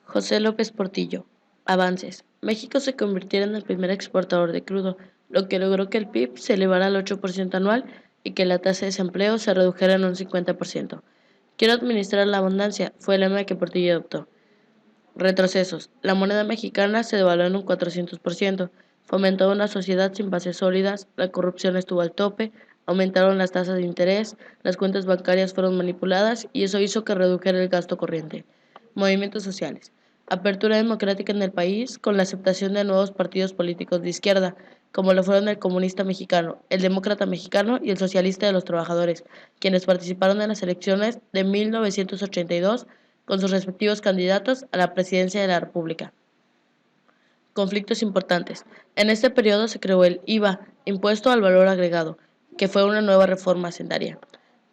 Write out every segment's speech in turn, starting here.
José López Portillo. Avances. México se convirtiera en el primer exportador de crudo, lo que logró que el PIB se elevara al 8% anual y que la tasa de desempleo se redujera en un 50%. Quiero administrar la abundancia, fue el lema que Portillo adoptó. Retrocesos. La moneda mexicana se devaluó en un 400%, fomentó una sociedad sin bases sólidas, la corrupción estuvo al tope, aumentaron las tasas de interés, las cuentas bancarias fueron manipuladas y eso hizo que redujera el gasto corriente. Movimientos sociales. Apertura democrática en el país con la aceptación de nuevos partidos políticos de izquierda, como lo fueron el comunista mexicano, el demócrata mexicano y el socialista de los trabajadores, quienes participaron en las elecciones de 1982 con sus respectivos candidatos a la presidencia de la República. Conflictos importantes. En este periodo se creó el IVA, Impuesto al Valor Agregado, que fue una nueva reforma hacendaria.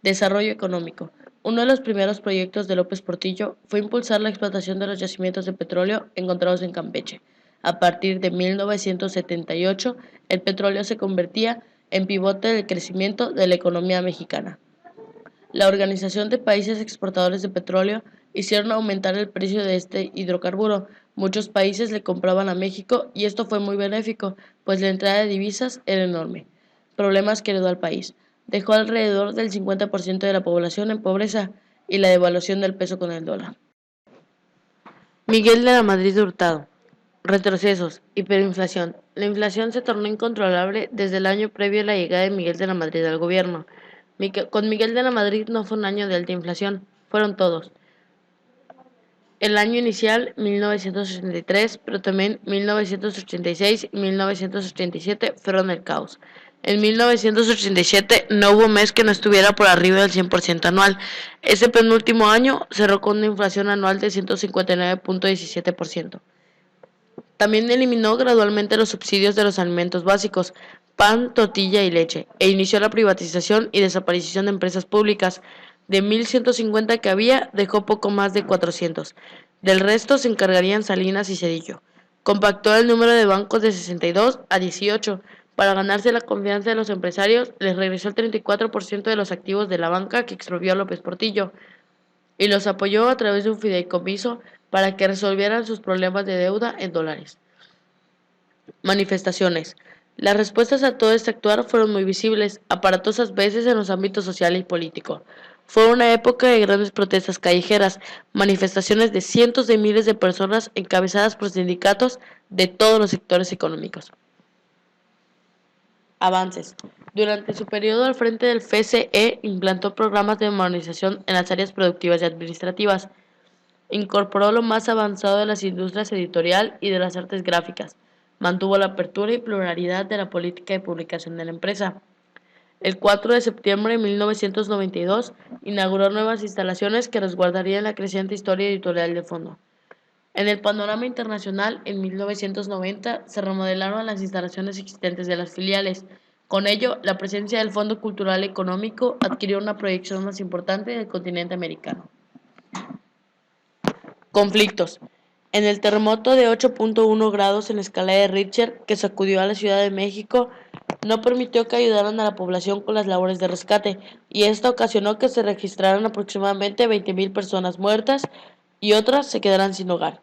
Desarrollo económico. Uno de los primeros proyectos de López Portillo fue impulsar la explotación de los yacimientos de petróleo encontrados en Campeche. A partir de 1978, el petróleo se convertía en pivote del crecimiento de la economía mexicana. La Organización de Países Exportadores de Petróleo hicieron aumentar el precio de este hidrocarburo. Muchos países le compraban a México y esto fue muy benéfico, pues la entrada de divisas era enorme. Problemas que heredó al país. Dejó alrededor del 50% de la población en pobreza y la devaluación del peso con el dólar. Miguel de la Madrid Hurtado. Retrocesos. Hiperinflación. La inflación se tornó incontrolable desde el año previo a la llegada de Miguel de la Madrid al gobierno. Con Miguel de la Madrid no fue un año de alta inflación, fueron todos. El año inicial, 1983, pero también 1986 y 1987 fueron el caos. En 1987 no hubo mes que no estuviera por arriba del 100% anual. Ese penúltimo año cerró con una inflación anual de 159.17%. También eliminó gradualmente los subsidios de los alimentos básicos, pan, tortilla y leche, e inició la privatización y desaparición de empresas públicas. De 1.150 que había, dejó poco más de 400. Del resto se encargarían Salinas y Cedillo. Compactó el número de bancos de 62 a 18. Para ganarse la confianza de los empresarios, les regresó el 34% de los activos de la banca que expropió López Portillo y los apoyó a través de un fideicomiso para que resolvieran sus problemas de deuda en dólares. Manifestaciones. Las respuestas a todo este actuar fueron muy visibles, aparatosas veces en los ámbitos social y político. Fue una época de grandes protestas callejeras, manifestaciones de cientos de miles de personas encabezadas por sindicatos de todos los sectores económicos. Avances. Durante su periodo al frente del FCE, implantó programas de modernización en las áreas productivas y administrativas. Incorporó lo más avanzado de las industrias editorial y de las artes gráficas. Mantuvo la apertura y pluralidad de la política de publicación de la empresa. El 4 de septiembre de 1992 inauguró nuevas instalaciones que resguardarían la creciente historia editorial de fondo. En el panorama internacional, en 1990 se remodelaron las instalaciones existentes de las filiales. Con ello, la presencia del Fondo Cultural Económico adquirió una proyección más importante del continente americano. Conflictos. En el terremoto de 8.1 grados en la escala de Richter que sacudió a la Ciudad de México, no permitió que ayudaran a la población con las labores de rescate, y esto ocasionó que se registraran aproximadamente 20.000 personas muertas y otras se quedaran sin hogar.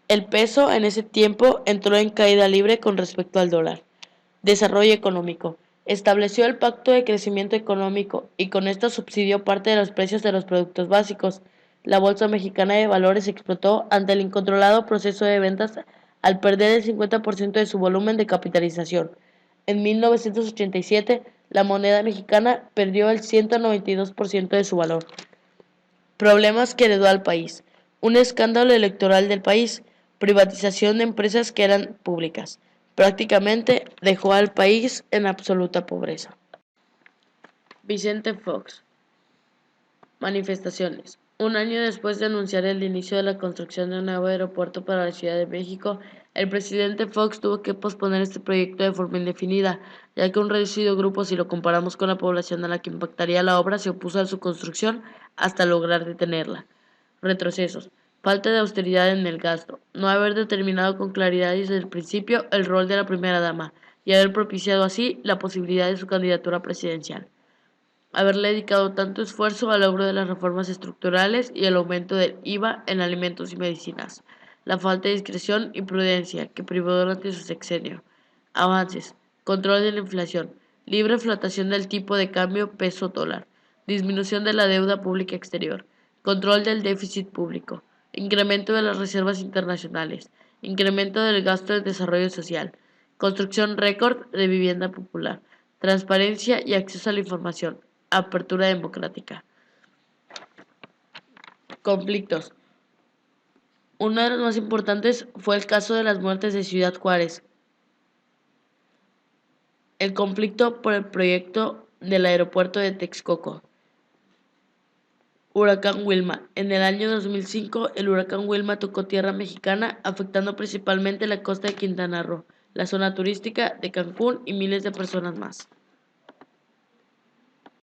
El peso en ese tiempo entró en caída libre con respecto al dólar. Desarrollo económico. Estableció el Pacto de Crecimiento Económico y con esto subsidió parte de los precios de los productos básicos. La Bolsa Mexicana de Valores explotó ante el incontrolado proceso de ventas al perder el 50% de su volumen de capitalización. En 1987, la moneda mexicana perdió el 192% de su valor. Problemas que heredó al país. Un escándalo electoral del país. Privatización de empresas que eran públicas. Prácticamente dejó al país en absoluta pobreza. Vicente Fox. Manifestaciones. Un año después de anunciar el inicio de la construcción de un nuevo aeropuerto para la Ciudad de México, el presidente Fox tuvo que posponer este proyecto de forma indefinida, ya que un reducido grupo, si lo comparamos con la población a la que impactaría la obra, se opuso a su construcción hasta lograr detenerla. Retrocesos. Falta de austeridad en el gasto, no haber determinado con claridad desde el principio el rol de la primera dama y haber propiciado así la posibilidad de su candidatura presidencial. haberle dedicado tanto esfuerzo al logro de las reformas estructurales y el aumento del IVA en alimentos y medicinas, la falta de discreción y prudencia que privó durante su sexenio. Avances: control de la inflación, libre flotación del tipo de cambio peso-dólar, disminución de la deuda pública exterior, control del déficit público, incremento de las reservas internacionales, incremento del gasto en desarrollo social, construcción récord de vivienda popular, transparencia y acceso a la información, apertura democrática. Conflictos. Uno de los más importantes fue el caso de las muertes de Ciudad Juárez. El conflicto por el proyecto del aeropuerto de Texcoco. Huracán Wilma. En el año 2005, el huracán Wilma tocó tierra mexicana, afectando principalmente la costa de Quintana Roo, la zona turística de Cancún y miles de personas más.